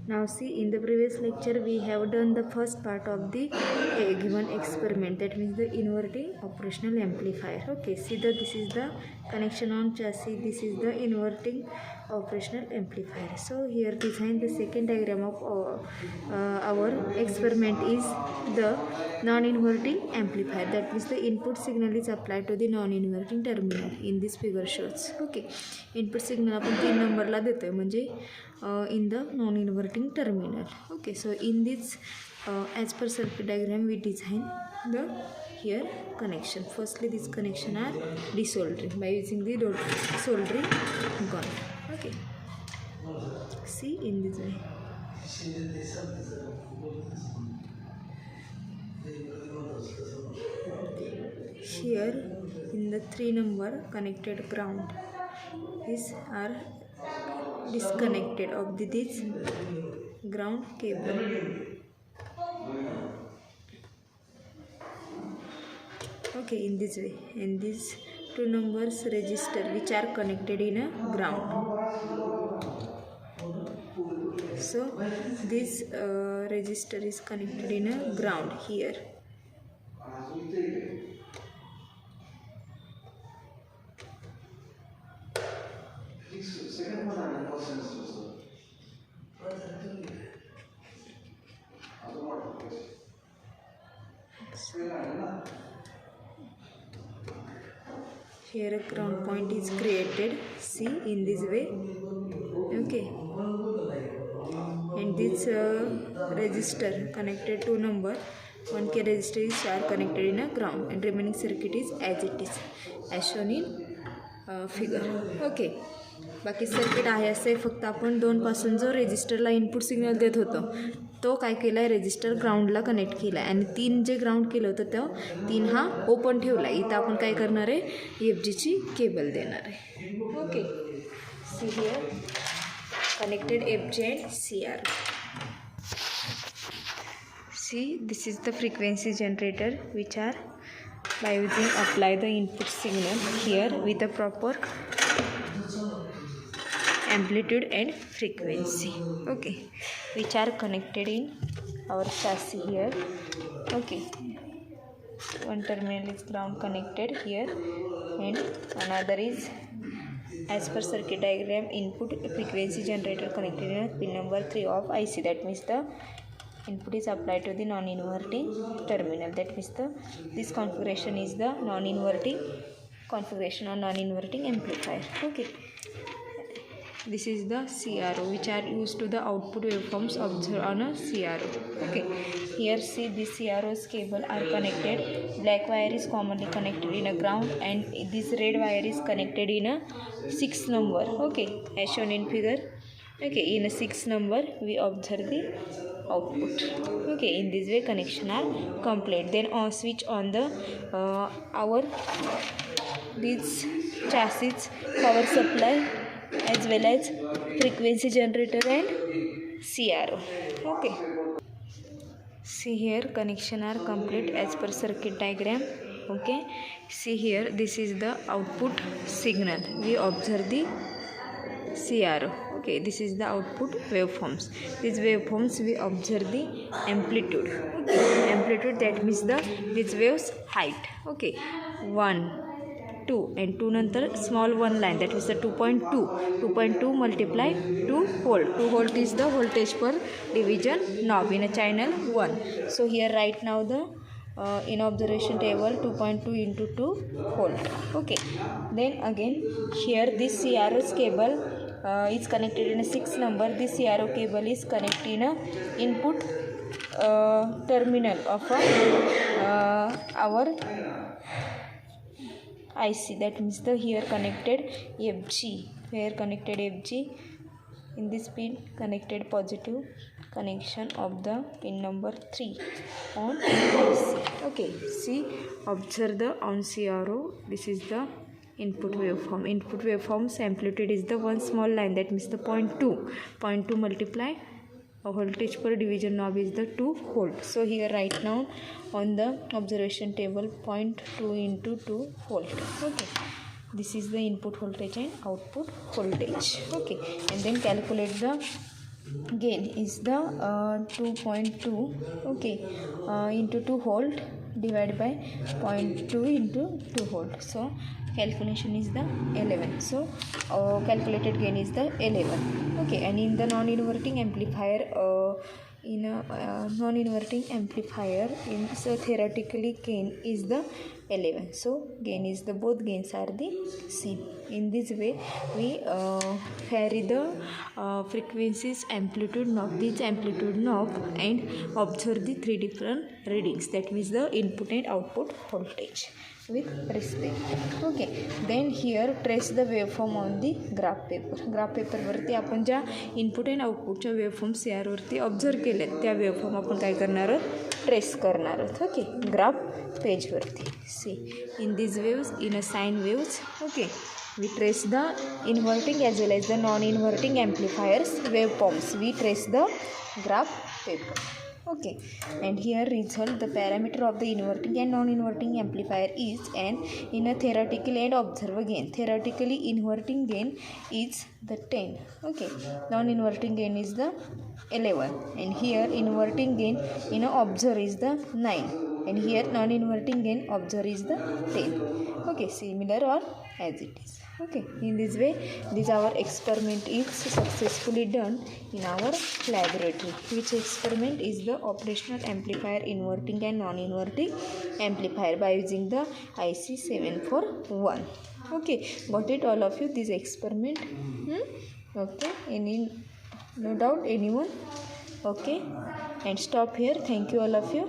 Now see, in the previous lecture we have done the first part of the given experiment, that means the inverting operational amplifier. Okay, see that this is the connection on chassis, this is the inverting operational amplifier. So here design the second diagram of our experiment is the non-inverting amplifier, that means the input signal is applied to the non-inverting terminal in this figure shows. Okay, input signal आपण 3 नंबरला देतोय म्हणजे in the non-inverting terminal. Okay, so in this as per circuit diagram we design the here connection. Firstly this connection are desoldering by using the soldering gun. Okay, see in this way. Here in the 3 number connected ground is are disconnected of this ground cable. Okay, in this way, and these 2 numbers register which are connected in a ground. So this register is connected in a ground here. Here a ground point is created, see in this way. Okay, and this register connected to number 1K resistors are connected in a ground, and remaining circuit is as it is as shown in figure. Okay, बाकी circuit आहे असे, फक्त आपण 2 पासून जो रेजिस्टरला input signal देत होतो तो काय केला आहे, रेजिस्टर ग्राउंडला कनेक्ट केला आहे, आणि 3 जे ग्राउंड केलं होतं तो 3 हा ओपन ठेवला आहे. इथं आपण काय करणार आहे, FGची केबल देणार आहे. Okay, see here connected FG and CR. See, this is the frequency generator which are by using apply the input signal here with a proper amplitude and frequency. Okay, which are connected in our chassis here. Okay, one terminal is ground connected here and another is as per circuit diagram input frequency generator connected in pin number 3 of IC. That means the input is applied to the non-inverting terminal. That means this configuration is the non-inverting configuration or non-inverting amplifier. Okay, this is the CRO which are used to the output waveforms observed on a CRO. Okay, here see these CRO's cable are connected. Black wire is commonly connected in a ground and this red wire is connected in a 6 number. Okay, as shown in figure. Okay, in a 6 number we observe the output. Okay, in this way connection are complete. Then on switch on the our this chassis power supply as well as frequency generator and CRO. Okay, see here connection are complete as per circuit diagram. Okay, see here this is the output signal, we observe the CRO. Okay, this is the output waveforms. These waveforms we observe the amplitude. Okay, amplitude that means the this waves height. Okay, 1 2 and 2 नंतर small one line, that is the 2.2 multiply 2 volt. 2 volt is the voltage per division knob in a channel 1. So here right now the in observation table 2.2 into 2 volt. Okay, then again here this CRO's cable is connected in a 6 number. This CRO cable is connected in a input terminal of our IC. That means the here connected FG, here connected FG, in this pin connected positive connection of the pin number 3 on IC. Okay, see observe the on CRO, this is the input waveform. Input waveform's amplitude is the one small line, that means the 0.2 multiply voltage per division knob is the 2 volt. So here right now on the observation table 0.2 into 2 volt. Okay, this is the input voltage and output voltage. Okay, and then calculate the gain is the 2.2, okay, into 2 volt divided by 0.2 into 2 volt. So calculation is the 11. So calculated gain is the 11. Okay, and in the non-inverting amplifier, non-inverting amplifier, so theoretically gain is the 11. So gain is the, both gains are the same. In this way we vary the frequencies, amplitude knob, pitch, amplitude knob, and observe the 3 different readings, that means the input and output voltage with respect. Okay, then here trace the waveform on the graph paper वरती आपण ज्या input and आउटपुटच्या waveforms यावरती observe केलेत त्या waveform आपण काय करणार आहोत, ट्रेस करणार आहोत. ओके, ग्राफ पेजवरती. See in this waves, in a sine waves, okay, we trace the inverting as well as the non-inverting amplifiers waveforms. We trace the graph paper. Okay, and here result, the parameter of the inverting and non-inverting amplifier is an in a theoretical and observer gain. Theoretically inverting gain is the 10, okay, non-inverting gain is the 11, and here inverting gain in a observer is the 9, and here non-inverting gain observer is the 10. Okay, similar or as it is. Okay, in this way this our experiment is successfully done in our laboratory. Which experiment is the operational amplifier inverting and non-inverting amplifier by using the IC 741. Okay, got it all of you, this experiment? Okay, any no doubt anyone? Okay, and stop here. Thank you all of you.